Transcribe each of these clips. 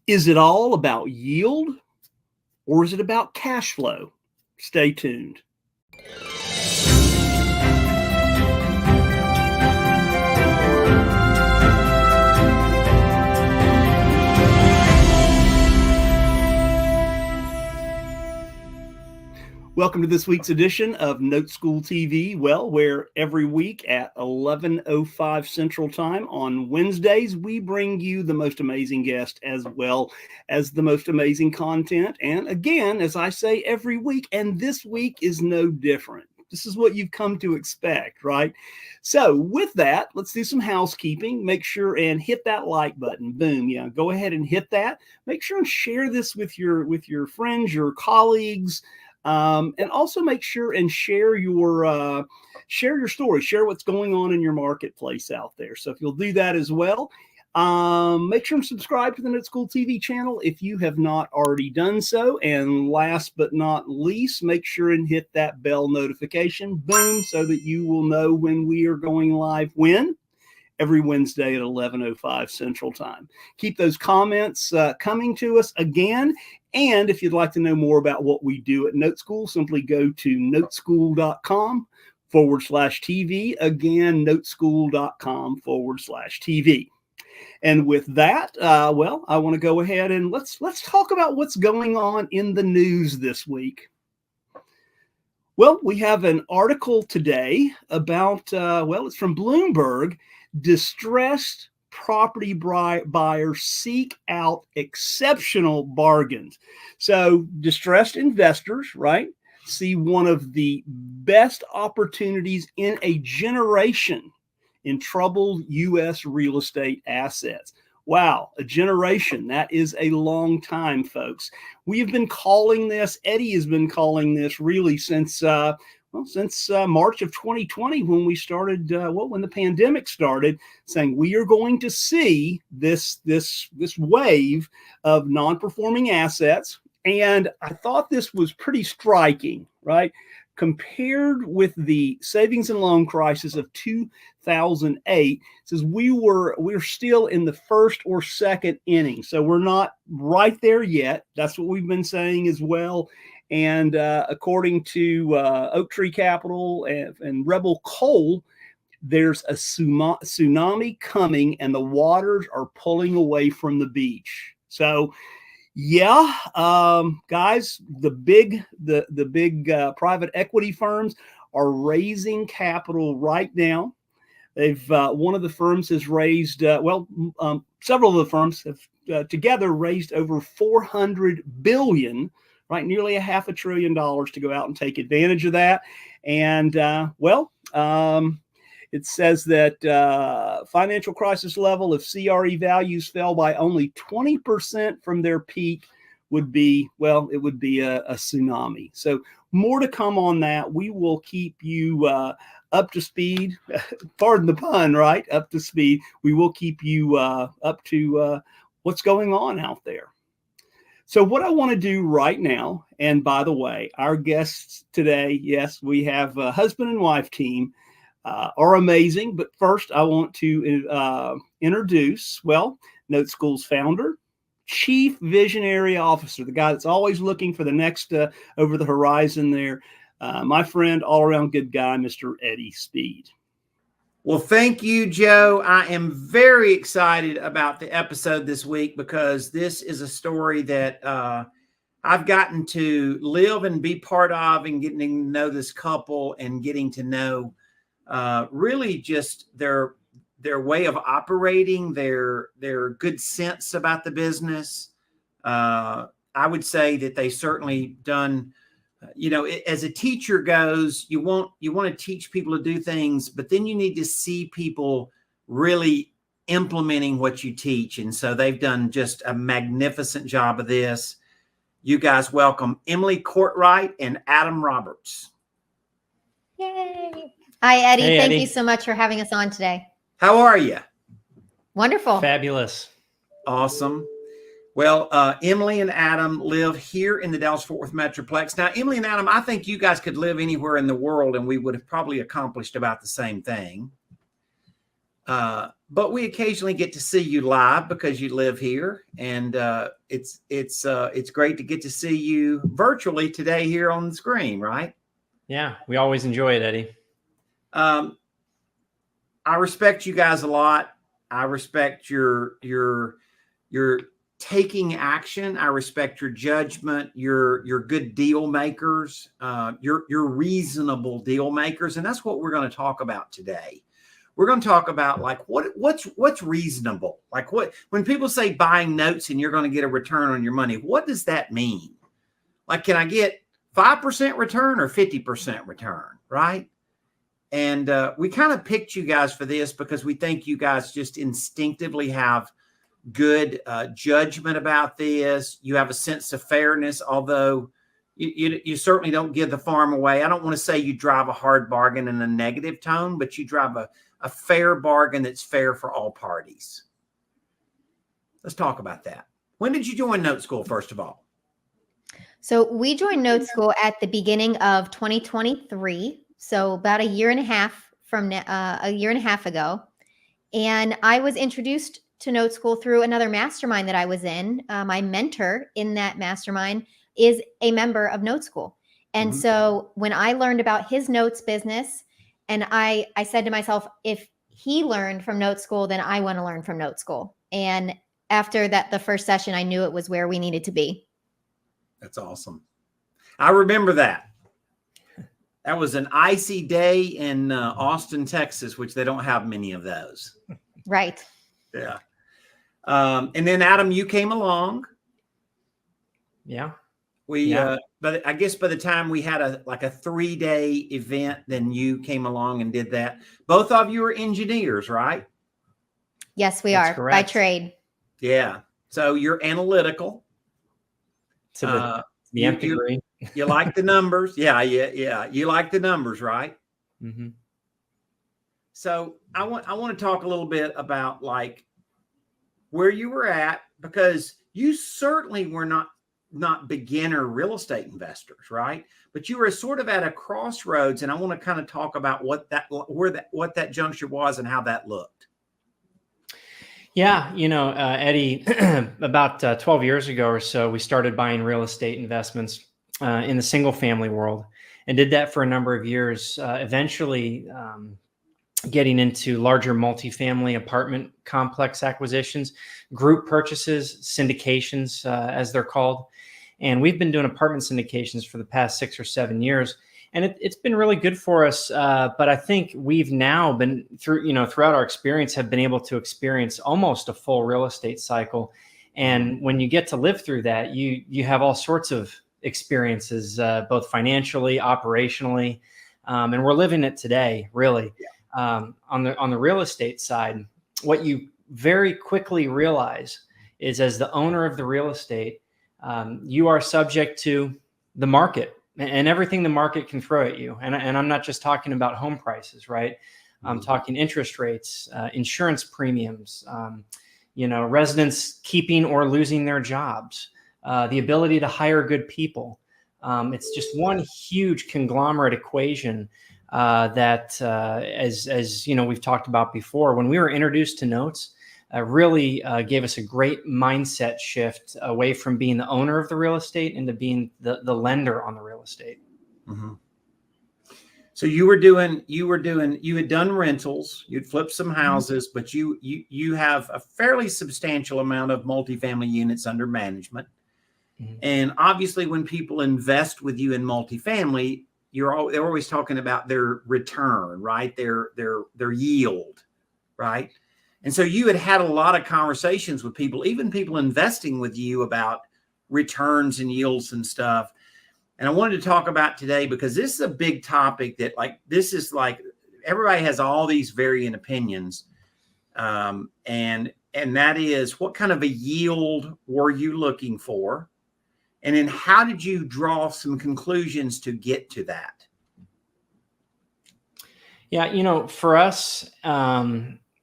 Is it all about yield or is it about cash flow? Stay tuned. Welcome to this week's edition of Note School TV. Well, where every week at 11:05 Central Time on Wednesdays, we bring you the most amazing guest as well as the most amazing content. And again, as I say every week, and this week is no different. This is what you've come to expect, right? So with that, let's do some housekeeping. Make sure and hit that like button. Boom. Yeah, go ahead and hit that. Make sure and share this with your friends, your colleagues. And also make sure and share your story, share what's going on in your marketplace out there. So if you'll do that as well, make sure and subscribe to the Note School TV channel if you have not already done so. And last but not least, make sure and hit that bell notification, boom, so that you will know when we are going live every Wednesday at 11:05 Central Time. Keep those comments coming to us again. And if you'd like to know more about what we do at Note School, simply go to noteschool.com/TV. Again, noteschool.com/TV. And with that, well, I want to go ahead and let's talk about what's going on in the news this week. Well, we have an article today about, it's from Bloomberg. Distressed property buyers seek out exceptional bargains. So distressed investors, right, see one of the best opportunities in a generation in troubled U.S. real estate assets. Wow, a generation. That is a long time, folks. We have been calling this, Eddie has been calling this really since March of 2020, when we started, when the pandemic started, saying we are going to see this wave of non-performing assets. And I thought this was pretty striking, right? Compared with the savings and loan crisis of 2008, it says we're still in the first or second inning. So we're not right there yet. That's what we've been saying as well. And according to Oak Tree Capital and Rebel Coal, there's a tsunami coming and the waters are pulling away from the beach. So, yeah, guys, the big private equity firms are raising capital right now. They've one of the firms has raised, several of the firms have together raised over $400 billion. Right, nearly $500 billion to go out and take advantage of that. And, it says that financial crisis level, if CRE values fell by only 20% from their peak, would be a tsunami. So more to come on that. We will keep you up to speed. Pardon the pun, right? Up to speed. We will keep you up to what's going on out there. So what I want to do right now, and by the way, our guests today, yes, we have a husband and wife team, are amazing. But first, I want to introduce, Note School's founder, chief visionary officer, the guy that's always looking for the next over the horizon there, my friend, all-around good guy, Mr. Eddie Speed. Well, thank you, Joe. I am very excited about the episode this week because this is a story that I've gotten to live and be part of, and getting to know this couple and getting to know really just their way of operating, their good sense about the business. I would say that they certainly done. As a teacher goes, you want to teach people to do things, but then you need to see people really implementing what you teach. And so they've done just a magnificent job of this. You guys welcome Emily Cortright and Adam Roberts. Yay. Hi, Eddie. Hey, Thank Eddie. you so much for having us on today. How are you? Wonderful. Fabulous. Awesome. Well, Emily and Adam live here in the Dallas-Fort Worth Metroplex. Now, Emily and Adam, I think you guys could live anywhere in the world and we would have probably accomplished about the same thing. But we occasionally get to see you live because you live here, and it's great to get to see you virtually today here on the screen, right? Yeah, we always enjoy it, Eddie. I respect you guys a lot. I respect your taking action. I respect your judgment. You're good deal makers. You're reasonable deal makers, and that's what we're going to talk about today. We're going to talk about like what's reasonable. Like when people say buying notes and you're going to get a return on your money, what does that mean? Like, can I get 5% return or 50% return? Right. And we kind of picked you guys for this because we think you guys just instinctively have good judgment about this. You have a sense of fairness, although you certainly don't give the farm away. I don't want to say you drive a hard bargain in a negative tone, but you drive a fair bargain that's fair for all parties. Let's talk about that. When did you join Note School, first of all? So we joined Note School at the beginning of 2023. So about a year and a half ago. And I was introduced to Note School through another mastermind that I was in. My mentor in that mastermind is a member of Note School. And so when I learned about his notes business, and I said to myself, if he learned from Note School, then I want to learn from Note School. And after that, the first session, I knew it was where we needed to be. That's awesome. I remember that. That was an icy day in Austin, Texas, which they don't have many of those. Right. Yeah. And then Adam, you came along. Yeah. But I guess by the time we had a 3-day event, then you came along and did that. Both of you are engineers, right? Yes, we That's are correct. by trade. Yeah. So you're analytical. To the nth degree. You like the numbers. Yeah. You like the numbers, right? Mm-hmm. So I want to talk a little bit about like where you were at, because you certainly were not beginner real estate investors, right? But you were sort of at a crossroads, and I want to kind of talk about what that juncture was and how that looked. Yeah, Eddie, about 12 years ago or so, we started buying real estate investments in the single family world, and did that for a number of years, eventually getting into larger multifamily apartment complex acquisitions, group purchases, syndications, as they're called. And we've been doing apartment syndications for the past 6 or 7 years. And it's been really good for us. But I think we've now been throughout our experience, have been able to experience almost a full real estate cycle. And when you get to live through that, you have all sorts of experiences, both financially, operationally, and we're living it today, really. Yeah. On the real estate side, what you very quickly realize is, as the owner of the real estate, you are subject to the market and everything the market can throw at you. And I'm not just talking about home prices, right? I'm talking interest rates, insurance premiums, residents keeping or losing their jobs, the ability to hire good people. It's just one huge conglomerate equation that, as we've talked about before, when we were introduced to notes, really gave us a great mindset shift away from being the owner of the real estate into being the lender on the real estate. Mm-hmm. So you had done rentals, you'd flipped some houses, but you have a fairly substantial amount of multifamily units under management. Mm-hmm. And obviously when people invest with you in multifamily, they're always talking about their return, right? Their yield, right? And so you had a lot of conversations with people, even people investing with you, about returns and yields and stuff. And I wanted to talk about today, because this is a big topic that everybody has all these varying opinions. And that is, what kind of a yield were you looking for? And then how did you draw some conclusions to get to that? Yeah, for us,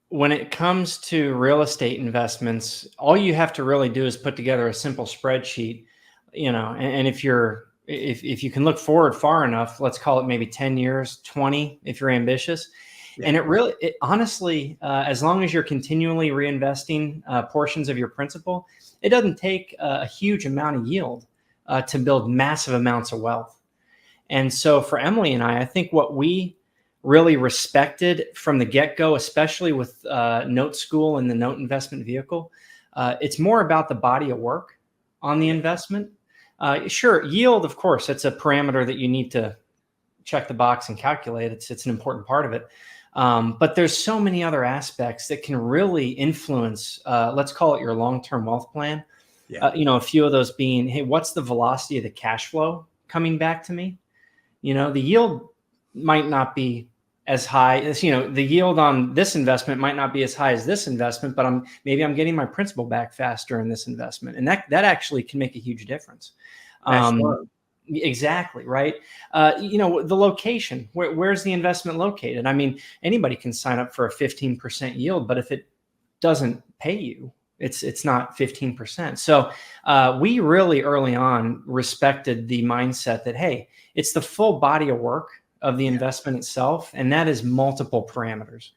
when it comes to real estate investments, all you have to really do is put together a simple spreadsheet, and if you can look forward far enough, let's call it maybe 10 years, 20, if you're ambitious, Yeah. And it honestly, as long as you're continually reinvesting portions of your principal, it doesn't take a huge amount of yield to build massive amounts of wealth. And so for Emily and I think what we really respected from the get-go, especially with Note School and the note investment vehicle, it's more about the body of work on the investment. Sure, yield, of course, it's a parameter that you need to check the box and calculate. It's an important part of it. But there's so many other aspects that can really influence, let's call it your long-term wealth plan. Yeah. A few of those being, hey, what's the velocity of the cash flow coming back to me? The yield might not be as high as, the yield on this investment might not be as high as this investment, but maybe I'm getting my principal back faster in this investment. And that actually can make a huge difference. Exactly. Right. The location, where's the investment located? I mean, anybody can sign up for a 15% yield, but if it doesn't pay you, it's not 15%. So we really early on respected the mindset that, hey, it's the full body of work of the investment itself. And that is multiple parameters.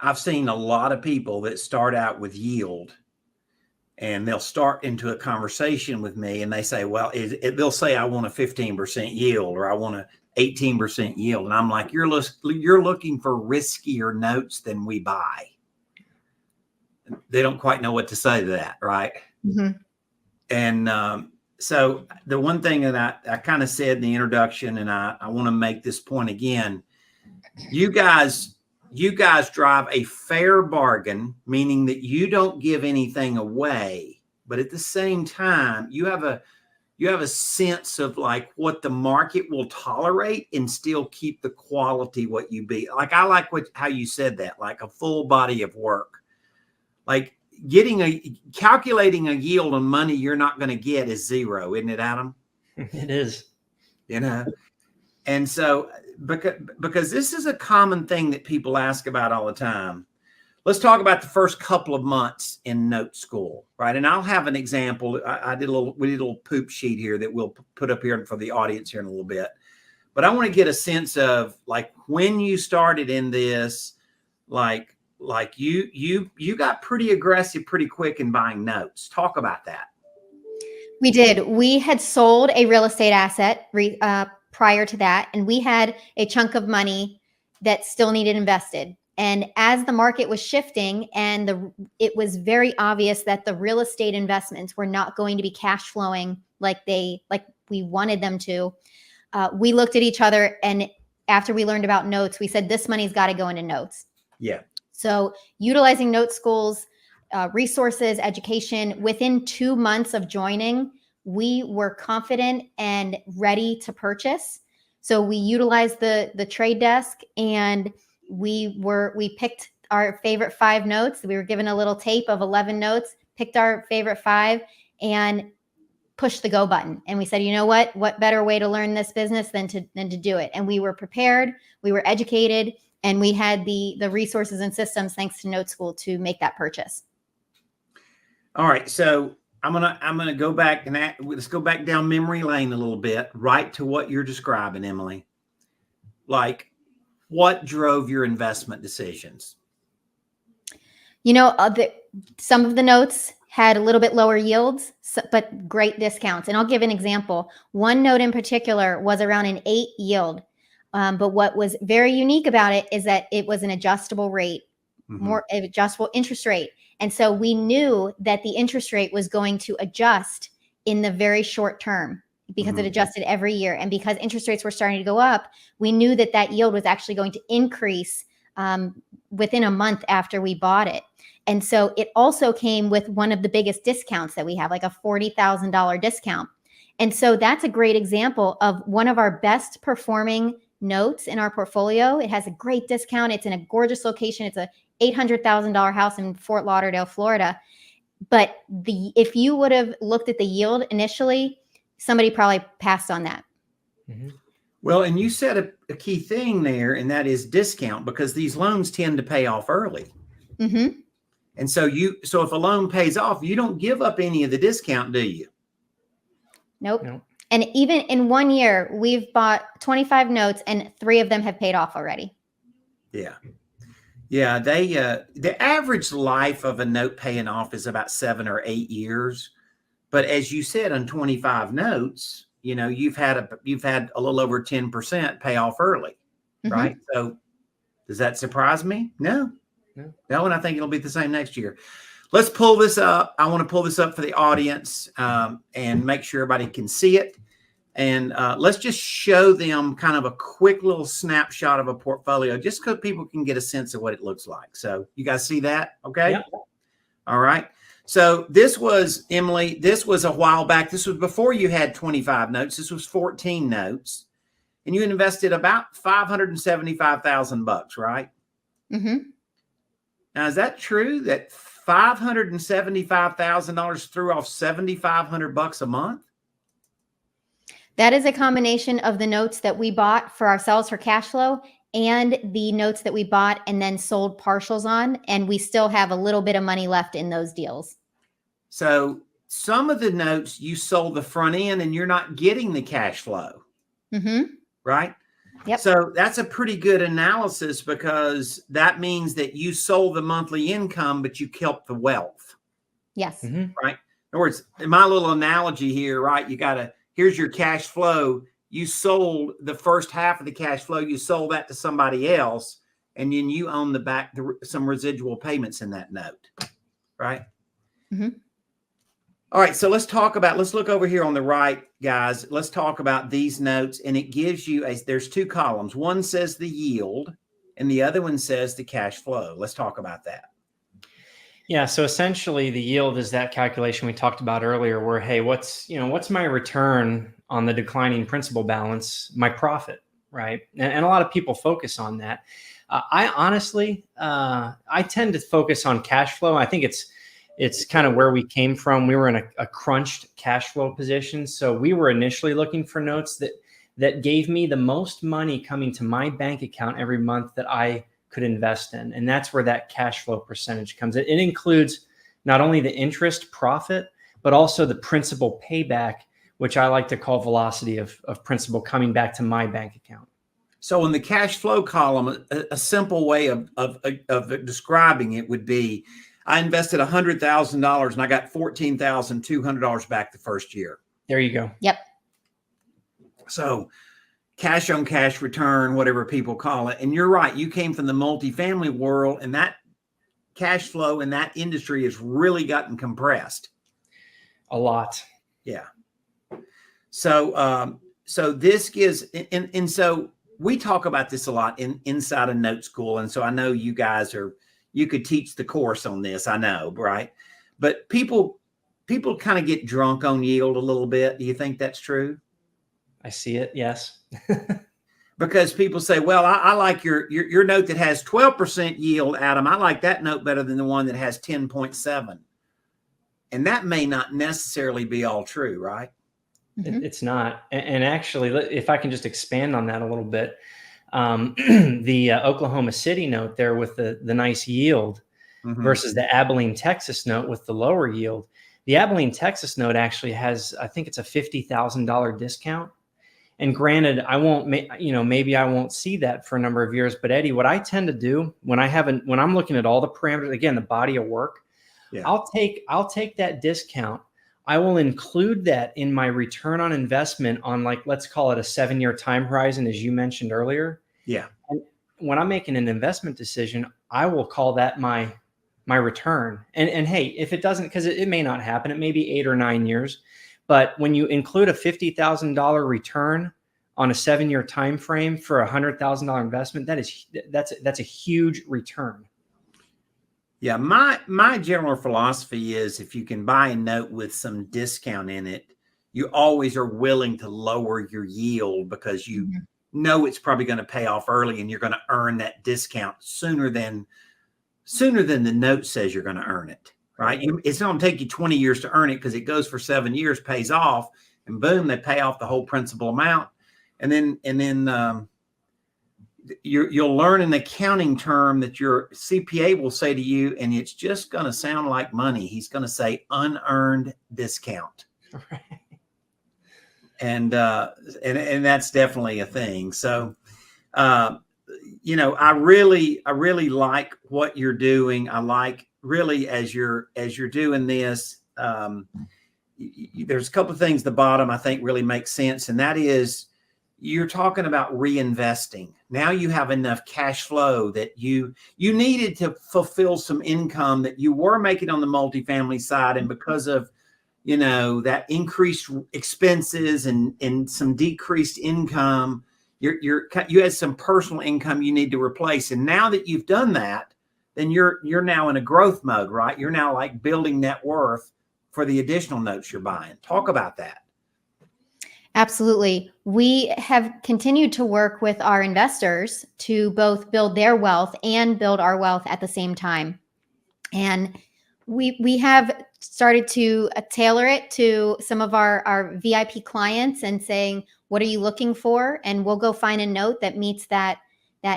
I've seen a lot of people that start out with yield, and they'll start into a conversation with me and they say, well, they'll say, I want a 15% yield, or I want an 18% yield. And I'm like, you're looking for riskier notes than we buy. They don't quite know what to say to that. Right. Mm-hmm. And so the one thing that I kind of said in the introduction, and I want to make this point again, you guys drive a fair bargain, meaning that you don't give anything away, but at the same time, you have a sense of like what the market will tolerate and still keep the quality what you be. Like, I like how you said that, like a full body of work. Like calculating a yield on money you're not going to get is zero, isn't it, Adam? It is. And so because this is a common thing that people ask about all the time. Let's talk about the first couple of months in Note School, right? And I'll have an example. We did a little poop sheet here that we'll put up here for the audience here in a little bit. But I want to get a sense of like when you started in this, like you got pretty aggressive pretty quick in buying notes. Talk about that. We did. We had sold a real estate asset prior to that, and we had a chunk of money that still needed invested. And as the market was shifting and it was very obvious that the real estate investments were not going to be cash flowing like we wanted them to, we looked at each other, and after we learned about notes, we said, this money's got to go into notes. Yeah. So utilizing Note School's resources, education, within 2 months of joining, we were confident and ready to purchase. So we utilized the trade desk, and we picked our favorite 5 notes. We were given a little tape of 11 notes, picked our favorite 5, and pushed the go button. And we said, you know what better way to learn this business than to do it? And we were prepared, we were educated, and we had the resources and systems, thanks to Note School, to make that purchase. All right. So I'm gonna go back and let's go back down memory lane a little bit, right to what you're describing, Emily. Like, what drove your investment decisions? Some of the notes had a little bit lower yields, but great discounts. And I'll give an example. One note in particular was around an 8 yield. But what was very unique about it is that it was an adjustable rate, more adjustable interest rate. And so we knew that the interest rate was going to adjust in the very short term because it adjusted every year. And because interest rates were starting to go up, we knew that yield was actually going to increase within a month after we bought it. And so it also came with one of the biggest discounts that we have, like a $40,000 discount. And so that's a great example of one of our best performing notes in our portfolio. It has a great discount. It's in a gorgeous location. It's a $800,000 house in Fort Lauderdale, Florida. But if you would have looked at the yield initially, somebody probably passed on that. Mm-hmm. Well, and you said a key thing there, and that is discount, because these loans tend to pay off early. Mm-hmm. And so if a loan pays off, you don't give up any of the discount, do you? Nope. And even in 1 year, we've bought 25 notes and 3 of them have paid off already. Yeah. Yeah. The average life of a note paying off is about 7 or 8 years. But as you said, on 25 notes, you've had a little over 10% pay off early, right? So does that surprise me? No. And I think it'll be the same next year. Let's pull this up. I want to pull this up for the audience and make sure everybody can see it. And let's just show them kind of a quick little snapshot of a portfolio, just so people can get a sense of what it looks like. So you guys see that? Okay. Yeah. All right. So this was, Emily, this was a while back. This was before you had 25 notes. This was 14 notes. And you invested about $575,000, right? Mm-hmm. Now, is that true that $575,000 threw off $7,500 a month? That is a combination of the notes that we bought for ourselves for cash flow and the notes that we bought and then sold partials on. And we still have a little bit of money left in those deals. So some of the notes you sold the front end and you're not getting the cash flow, right? Yep. So that's a pretty good analysis, because that means that you sold the monthly income, but you kept the wealth. Yes. Right. In other words, in my little analogy here, right? Here's your cash flow. You sold the first half of the cash flow. You sold that to somebody else, and then you own some residual payments in that note, right? All right. So let's look over here on the right, guys. Let's talk about these notes, and it gives you there's two columns. One says the yield, and the other one says the cash flow. Let's talk about that. Yeah. So essentially the yield is that calculation we talked about earlier where, hey, what's my return on the declining principal balance, my profit, right? And a lot of people focus on that. I honestly, I tend to focus on cash flow. I think it's kind of where we came from. We were in a crunched cash flow position. So we were initially looking for notes that gave me the most money coming to my bank account every month that I could invest in. And that's where that cash flow percentage comes in. It includes not only the interest profit, but also the principal payback, which I like to call velocity of principal coming back to my bank account. So in the cash flow column, a simple way of describing it would be, I invested $100,000 and I got $14,200 back the first year. There you go. Yep. So cash on cash return, whatever people call it. And you're right. You came from the multifamily world, and that cash flow in that industry has really gotten compressed. A lot. Yeah. So, so this gives, and so we talk about this a lot inside of Note School. And so I know you guys you could teach the course on this, I know, right? But people kind of get drunk on yield a little bit. Do you think that's true? I see it. Yes. Because people say, well, I like your note that has 12% yield, Adam. I like that note better than the one that has 10.7. And that may not necessarily be all true, right? It's not. And actually, if I can just expand on that a little bit, the Oklahoma City note there with the nice yield versus the Abilene, Texas note with the lower yield. The Abilene, Texas note actually has, I think it's a $50,000 discount. And granted, maybe I won't see that for a number of years. But Eddie, what I tend to do when I'm looking at all the parameters, again, the body of work, I'll take that discount. I will include that in my return on investment on, like, let's call it a 7-year time horizon, as you mentioned earlier. Yeah. And when I'm making an investment decision, I will call that my return. And hey, if it doesn't, because it may not happen, it may be 8 or 9 years. But when you include a $50,000 return on a 7-year time frame for a $100,000 investment, that's a huge return. Yeah, my general philosophy is, if you can buy a note with some discount in it, you always are willing to lower your yield, because you know it's probably going to pay off early, and you're going to earn that discount sooner than the note says you're going to earn it. Right? It's not going to take you 20 years to earn it, because it goes for 7 years, pays off, and boom, they pay off the whole principal amount. And then you'll learn an accounting term that your CPA will say to you, and it's just going to sound like money. He's going to say unearned discount. Right. And that's definitely a thing. So, I really like what you're doing. I like really as you're doing this. There's a couple of things at the bottom I think really make sense, and that is you're talking about reinvesting. Now you have enough cash flow that you needed to fulfill some income that you were making on the multifamily side, and because of that increased expenses and some decreased income, you had some personal income you need to replace. And now that you've done that, then you're now in a growth mode, right? You're now like building net worth for the additional notes you're buying. Talk about that. Absolutely. We have continued to work with our investors to both build their wealth and build our wealth at the same time. And we have started to tailor it to some of our VIP clients and saying, what are you looking for? And we'll go find a note that meets that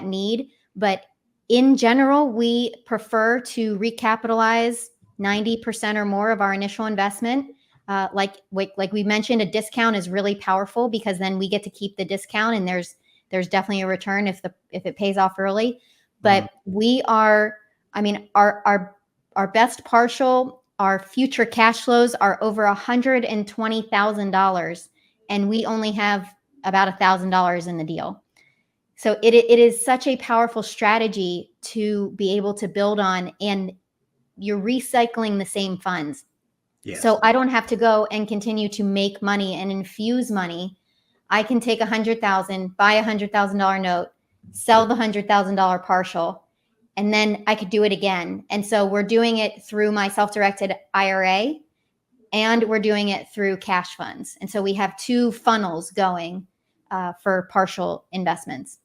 need. But in general, we prefer to recapitalize 90% or more of our initial investment. Like we mentioned, a discount is really powerful because then we get to keep the discount, and there's definitely a return if it pays off early. But we are, our best partial, our future cash flows are over $120,000, and we only have about $1,000 in the deal. So it is such a powerful strategy to be able to build on, and you're recycling the same funds. Yes. So I don't have to go and continue to make money and infuse money. I can take $100,000, buy a $100,000 note, sell the $100,000 partial, and then I could do it again. And so we're doing it through my self-directed IRA, and we're doing it through cash funds. And so we have two funnels going for partial investments.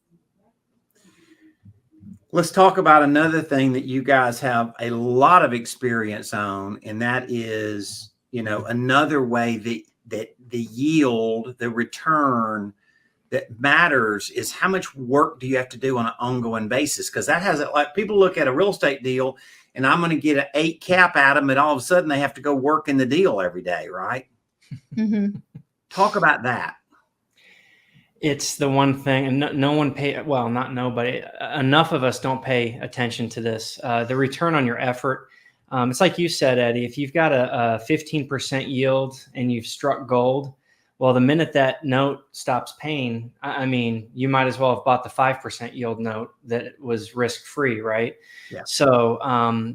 Let's talk about another thing that you guys have a lot of experience on, and that is, another way that the yield, the return that matters is how much work do you have to do on an ongoing basis? Because that has like people look at a real estate deal and I'm going to get an 8 cap at them, and all of a sudden they have to go work in the deal every day, right? Mm-hmm. Talk about that. It's the one thing, and no one not nobody, enough of us don't pay attention to this. The return on your effort. It's like you said, Eddie, if you've got a 15% yield and you've struck gold, well, the minute that note stops paying, you might as well have bought the 5% yield note that was risk-free, right? Yeah. So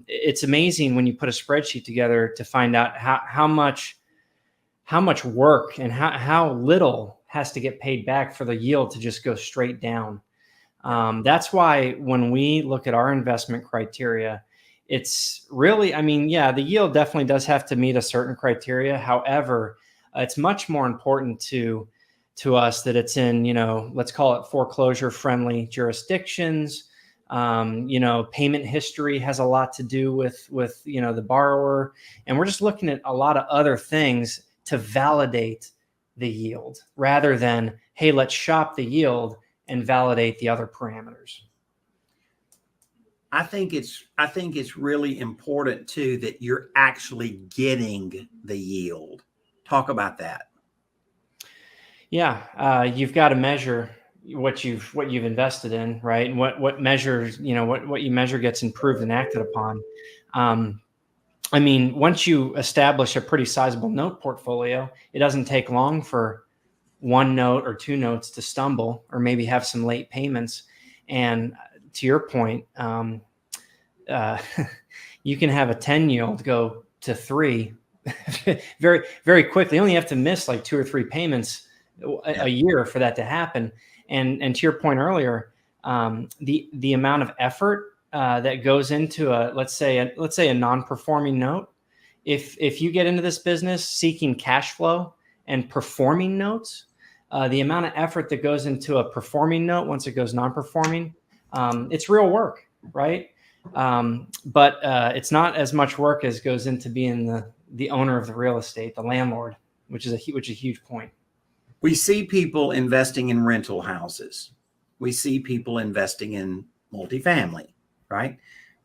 it's amazing when you put a spreadsheet together to find out how much work and how little has to get paid back for the yield to just go straight down. That's why when we look at our investment criteria, it's really, the yield definitely does have to meet a certain criteria. However, it's much more important to us that it's in, let's call it foreclosure friendly jurisdictions. Payment history has a lot to do with the borrower. And we're just looking at a lot of other things to validate the yield rather than, hey, let's shop the yield and validate the other parameters. I think it's really important too that you're actually getting the yield. Talk about that. Yeah, you've got to measure what you've invested in, right? And what measures, what you measure gets improved and acted upon. Once you establish a pretty sizable note portfolio, it doesn't take long for one note or two notes to stumble or maybe have some late payments. And to your point, you can have a 10 yield go to 3 very, very quickly. You only have to miss like 2 or 3 payments a year for that to happen. And to your point earlier, the amount of effort that goes into let's say a non-performing note. If you get into this business seeking cash flow and performing notes, the amount of effort that goes into a performing note once it goes non-performing, it's real work, right? But it's not as much work as goes into being the owner of the real estate, the landlord, which is a huge point. We see people investing in rental houses. We see people investing in multifamily, right?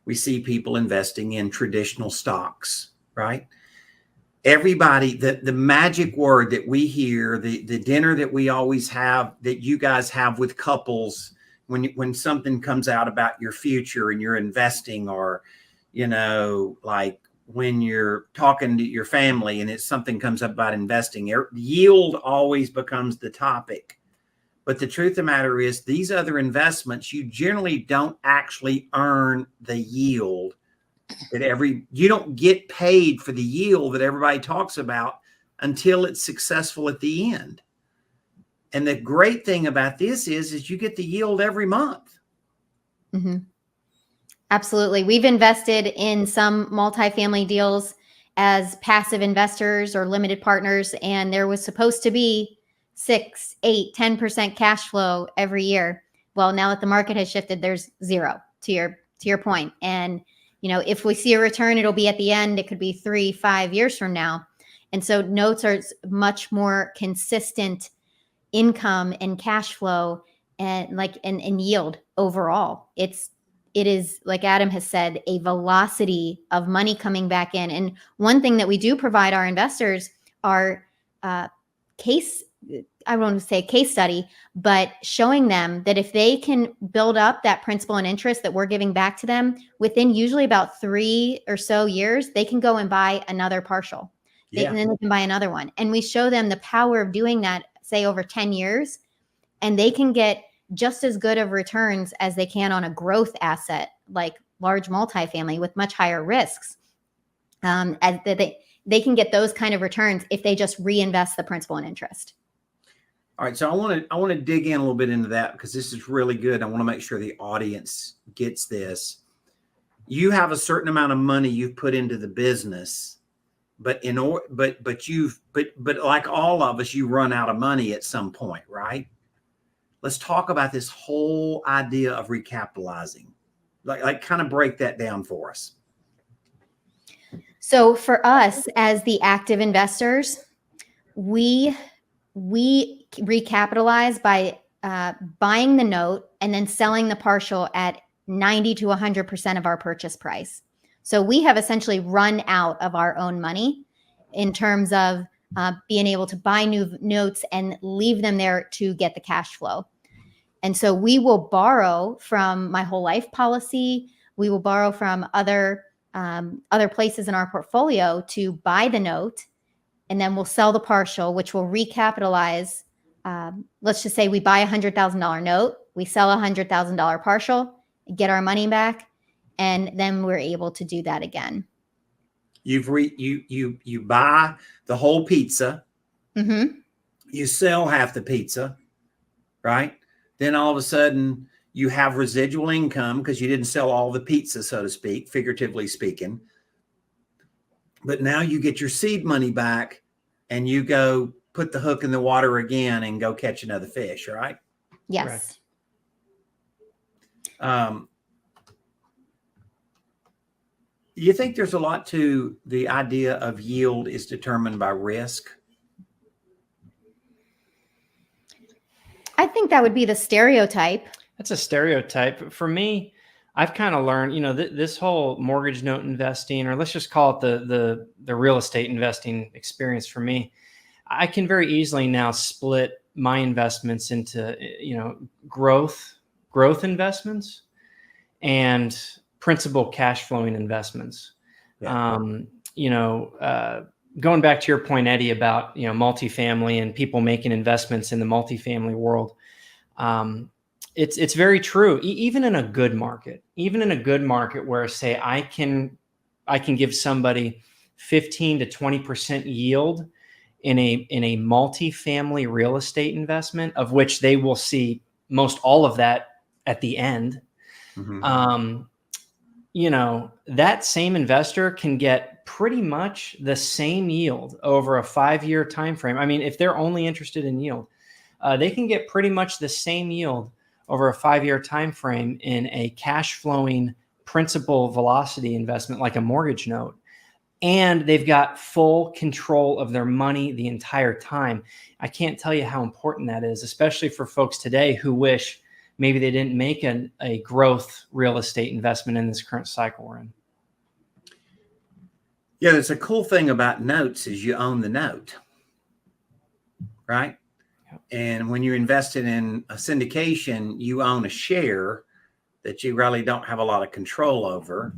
We see people investing in traditional stocks, right? Everybody, the magic word that we hear, the dinner that we always have, that you guys have with couples, when something comes out about your future and you're investing, or, you know, like when you're talking to your family and something comes up about investing, yield always becomes the topic. But the truth of the matter is, these other investments, you generally don't actually earn the yield you don't get paid for the yield that everybody talks about until it's successful at the end. And the great thing about this is you get the yield every month. Mm-hmm. Absolutely. We've invested in some multifamily deals as passive investors or limited partners, and there was supposed to be 6, 8, 10% cash flow every year. Well, now that the market has shifted, there's zero, to your point. And, you know, if we see a return, it'll be at the end. It could be 3, 5 years from now. And so notes are much more consistent income and cash flow and yield overall. It is, like Adam has said, a velocity of money coming back in. And one thing that we do provide our investors are I don't want to say a case study, but showing them that if they can build up that principal and interest that we're giving back to them within usually about 3 or so years, they can go and buy another partial. And then they can buy another one. And we show them the power of doing that, say over 10 years, and they can get just as good of returns as they can on a growth asset like large multifamily with much higher risks. As they can get those kind of returns if they just reinvest the principal and interest. All right, so I want to dig in a little bit into that, because this is really good. I want to make sure the audience gets this. You have a certain amount of money you've put into the business, but like all of us, you run out of money at some point, right? Let's talk about this whole idea of recapitalizing. Like kind of break that down for us. So for us as the active investors, we recapitalize by buying the note and then selling the partial at 90 to 100% of our purchase price. So we have essentially run out of our own money in terms of being able to buy new notes and leave them there to get the cash flow. And so we will borrow from my whole life policy. We will borrow from other places in our portfolio to buy the note, and then we'll sell the partial, which will recapitalize. Let's just say we buy $100,000 note, we sell $100,000 partial, get our money back, and then we're able to do that again. You buy the whole pizza. Mm-hmm. You sell half the pizza, right? Then all of a sudden you have residual income because you didn't sell all the pizza, so to speak, figuratively speaking. But now you get your seed money back and you go put the hook in the water again and go catch another fish, right? Yes. You think there's a lot to the idea of yield is determined by risk? I think that would be the stereotype. That's a stereotype. For me, I've kind of learned, this whole mortgage note investing, or let's just call it the real estate investing experience for me. I can very easily now split my investments into, growth investments and principal cash flowing investments. Yeah. Going back to your point, Eddie, about, multifamily and people making investments in the multifamily world. It's very true. Even in a good market, where, say, I can give somebody 15 to 20% yield in a multifamily real estate investment, of which they will see most all of that at the end. Mm-hmm. That same investor can get pretty much the same yield over a 5-year time frame. I mean, if they're only interested in yield, they can get pretty much the same yield over a 5-year time frame in a cash flowing principal velocity investment like a mortgage note. And they've got full control of their money the entire time. I can't tell you how important that is, especially for folks today who wish maybe they didn't make a growth real estate investment in this current cycle we're in. Yeah, there's a cool thing about notes is you own the note, right? Yep. And when you're invested in a syndication, you own a share that you really don't have a lot of control over.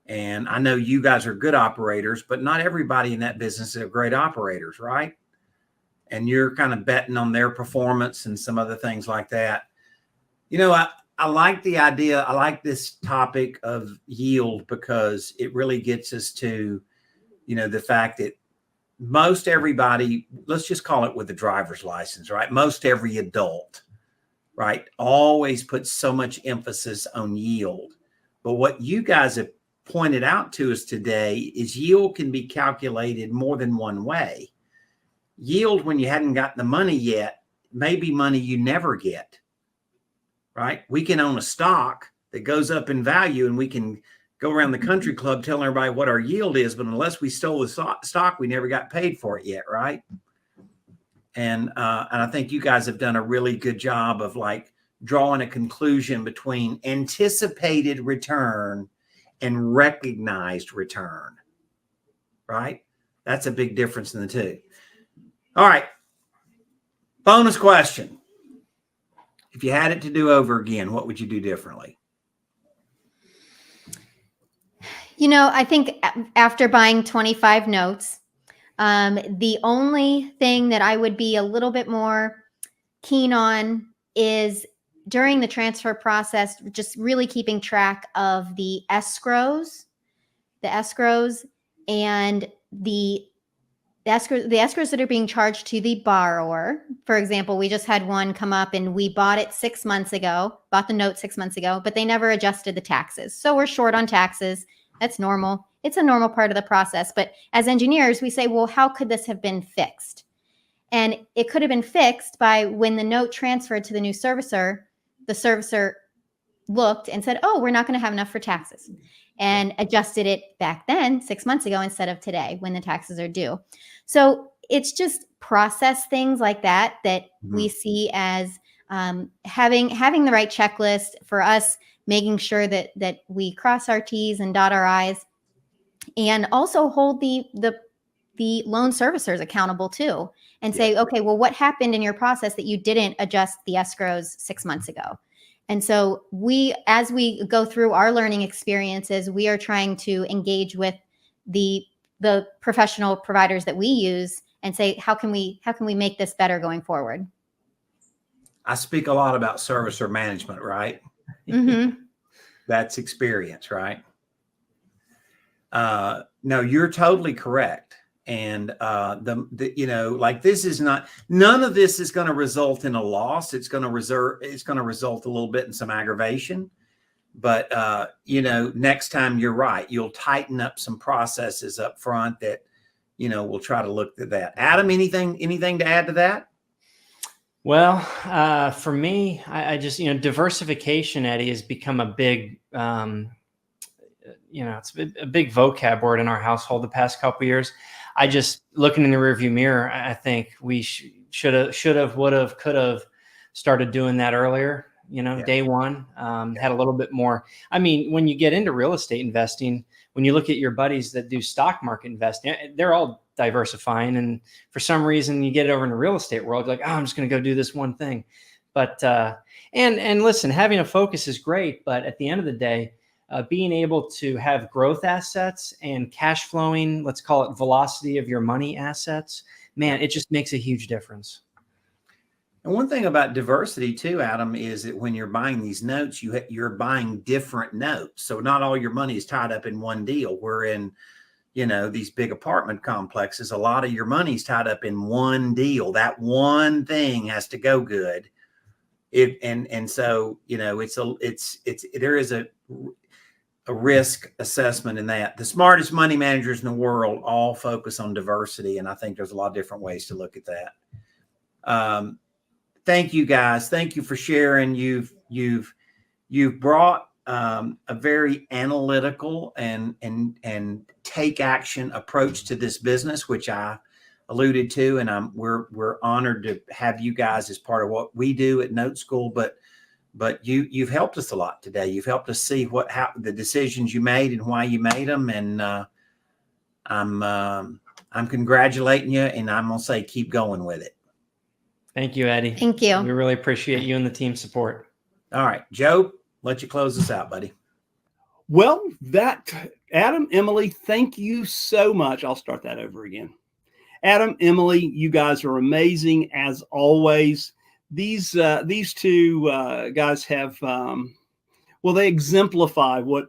And I know you guys are good operators, but not everybody in that business are great operators, right? And you're kind of betting on their performance and some other things like that. You know, I like the idea. I like this topic of yield because it really gets us to, you know, the fact that most everybody, let's just call it with a driver's license, right? Most every adult, right, always puts so much emphasis on yield. But what you guys have pointed out to us today is yield can be calculated more than one way. Yield, when you hadn't gotten the money yet, may be money you never get, right? We can own a stock that goes up in value and we can go around the country club telling everybody what our yield is, but unless we stole the stock, we never got paid for it yet, right? And I think you guys have done a really good job of like drawing a conclusion between anticipated return and recognized return, right? That's a big difference in the two. All right. Bonus question. If you had it to do over again, what would you do differently? You know, I think after buying 25 notes, the only thing that I would be a little bit more keen on is during the transfer process, just really keeping track of the escrows and the escrows that are being charged to the borrower. For example, we just had one come up and we bought the note 6 months ago, but they never adjusted the taxes. So we're short on taxes. That's normal. It's a normal part of the process. But as engineers, we say, well, how could this have been fixed? And it could have been fixed by when the note transferred to the new servicer, the servicer looked and said, oh, we're not going to have enough for taxes, and adjusted it back then 6 months ago instead of today when the taxes are due. So it's just process things like that we see as having the right checklist for us, making sure that we cross our T's and dot our I's, and also hold the loan servicers accountable too, and say, okay, well, what happened in your process that you didn't adjust the escrows 6 months ago? And so as we go through our learning experiences, we are trying to engage with the professional providers that we use and say, how can we make this better going forward? I speak a lot about servicer management, right? Mm-hmm. That's experience, right? No, you're totally correct. And you know, like this is not, none of this is going to result in a loss. It's going to result a little bit in some aggravation. But you know, next time you're right, you'll tighten up some processes up front that, you know, we'll try to look at that. Adam, anything to add to that? Well, for me, I just, you know, diversification, Eddie, has become a big, you know, it's a big vocab word in our household the past couple of years. I just, looking in the rearview mirror, I think we should have, would have, could have started doing that earlier. You know, day one, had a little bit more. I mean, when you get into real estate investing, when you look at your buddies that do stock market investing, they're all diversifying. And for some reason, you get it over in the real estate world, you're like, oh, I'm just going to go do this one thing. But, and listen, having a focus is great. But at the end of the day, being able to have growth assets and cash flowing, let's call it velocity of your money assets, man, it just makes a huge difference. And one thing about diversity too, Adam, is that when you're buying these notes, you're buying different notes. So not all your money is tied up in one deal. We're in, you know, these big apartment complexes. A lot of your money is tied up in one deal. That one thing has to go good. And so, you know, there is a risk assessment in that. The smartest money managers in the world all focus on diversity. And I think there's a lot of different ways to look at that. Thank you guys. Thank you for sharing. You've brought a very analytical and take action approach to this business, which I alluded to, and we're honored to have you guys as part of what we do at Note School. But you've helped us a lot today. You've helped us see how the decisions you made and why you made them. And I'm congratulating you, and I'm gonna say keep going with it. Thank you, Eddie. Thank you. We really appreciate you and the team's support. All right, Joe, let you close us out, buddy. Well, Adam, Emily, thank you so much. I'll start that over again. Adam, Emily, you guys are amazing as always. These two guys have, they exemplify what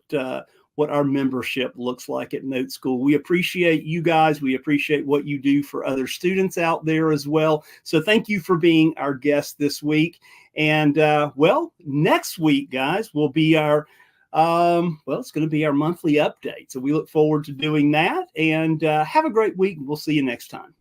our membership looks like at Note School. We appreciate you guys. We appreciate what you do for other students out there as well. So thank you for being our guest this week. And next week, guys, will be our it's going to be our monthly update. So we look forward to doing that, and have a great week. We'll see you next time.